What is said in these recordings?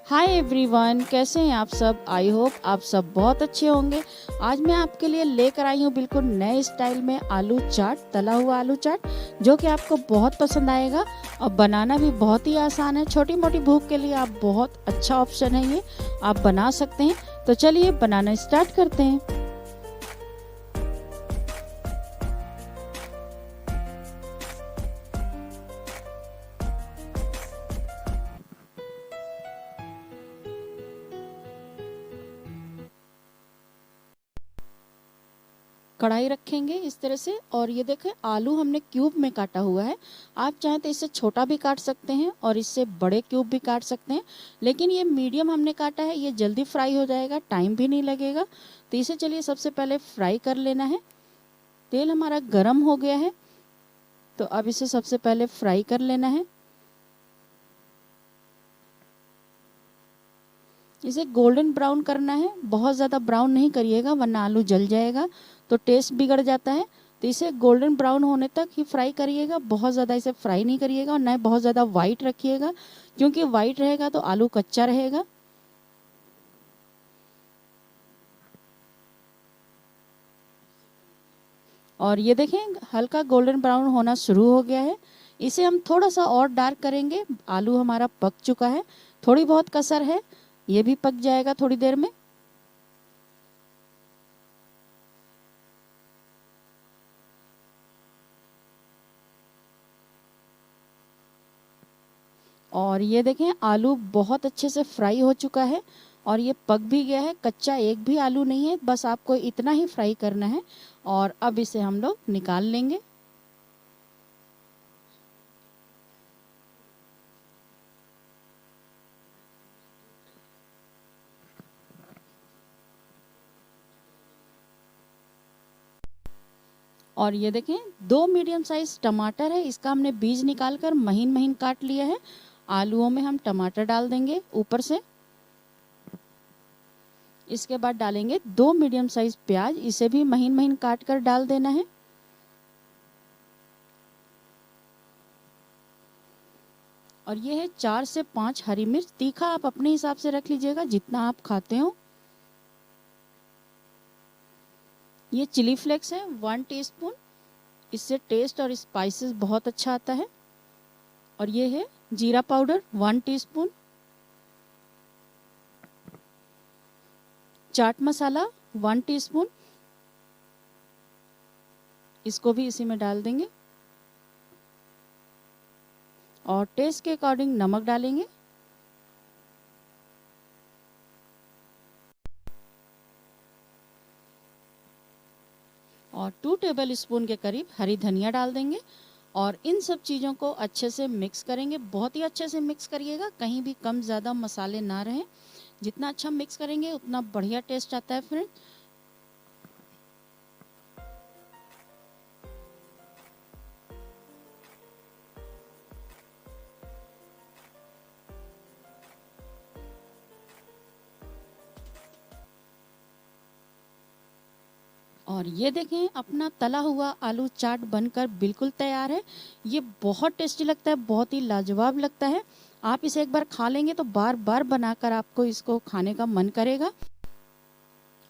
Hi everyone, कैसे हैं आप सब। आई होप आप सब बहुत अच्छे होंगे। आज मैं आपके लिए लेकर आई हूँ बिल्कुल नए स्टाइल में आलू चाट, तला हुआ आलू चाट, जो कि आपको बहुत पसंद आएगा और बनाना भी बहुत ही आसान है। छोटी मोटी भूख के लिए आप बहुत अच्छा ऑप्शन है, ये आप बना सकते हैं। तो चलिए बनाना स्टार्ट करते हैं। कढ़ाई रखेंगे इस तरह से, और ये देखें आलू हमने क्यूब में काटा हुआ है। आप चाहें तो इससे छोटा भी काट सकते हैं और इससे बड़े क्यूब भी काट सकते हैं, लेकिन ये मीडियम हमने काटा है, ये जल्दी फ्राई हो जाएगा, टाइम भी नहीं लगेगा। तो इसे चलिए सबसे पहले फ्राई कर लेना है। तेल हमारा गर्म हो गया है, तो अब इसे सबसे पहले फ्राई कर लेना है। इसे गोल्डन ब्राउन करना है, बहुत ज़्यादा ब्राउन नहीं करिएगा वरना आलू जल जाएगा तो टेस्ट बिगड़ जाता है। तो इसे गोल्डन ब्राउन होने तक ही फ्राई करिएगा, बहुत ज़्यादा इसे फ्राई नहीं करिएगा और न बहुत ज़्यादा वाइट रखिएगा, क्योंकि वाइट रहेगा तो आलू कच्चा रहेगा। और ये देखें हल्का गोल्डन ब्राउन होना शुरू हो गया है। इसे हम थोड़ा सा और डार्क करेंगे। आलू हमारा पक चुका है, थोड़ी बहुत कसर है, ये भी पक जाएगा थोड़ी देर में। और ये देखें आलू बहुत अच्छे से फ्राई हो चुका है और ये पक भी गया है, कच्चा एक भी आलू नहीं है, बस आपको इतना ही फ्राई करना है। और अब इसे हम लोग निकाल लेंगे। और ये देखें 2 मीडियम साइज टमाटर है, इसका हमने बीज निकाल कर महीन महीन काट लिया है। आलूओं में हम टमाटर डाल देंगे ऊपर से। इसके बाद डालेंगे 2 मीडियम साइज प्याज, इसे भी महीन महीन काट कर डाल देना है। और ये है 4 से 5 हरी मिर्च, तीखा आप अपने हिसाब से रख लीजिएगा जितना आप खाते हो। ये चिली फ्लेक्स है 1 टीस्पून, इससे टेस्ट और स्पाइसेस बहुत अच्छा आता है। और ये है जीरा powder 1 teaspoon, chaat masala 1 teaspoon, इसको भी इसी में डाल देंगे। और टेस्ट के अकॉर्डिंग नमक डालेंगे। और 2 टेबल स्पून के करीब हरी धनिया डाल देंगे। और इन सब चीज़ों को अच्छे से मिक्स करेंगे, बहुत ही अच्छे से मिक्स करिएगा, कहीं भी कम ज़्यादा मसाले ना रहें। जितना अच्छा मिक्स करेंगे उतना बढ़िया टेस्ट आता है फ्रेंड। और ये देखें अपना तला हुआ आलू चाट बनकर बिल्कुल तैयार है। ये बहुत टेस्टी लगता है, बहुत ही लाजवाब लगता है। आप इसे एक बार खा लेंगे तो बार बार बनाकर आपको इसको खाने का मन करेगा।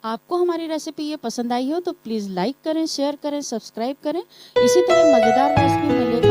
आपको हमारी रेसिपी ये पसंद आई हो तो प्लीज़ लाइक करें, शेयर करें, सब्सक्राइब करें। इसी तरह मज़ेदार रेसिपी मिलेगी।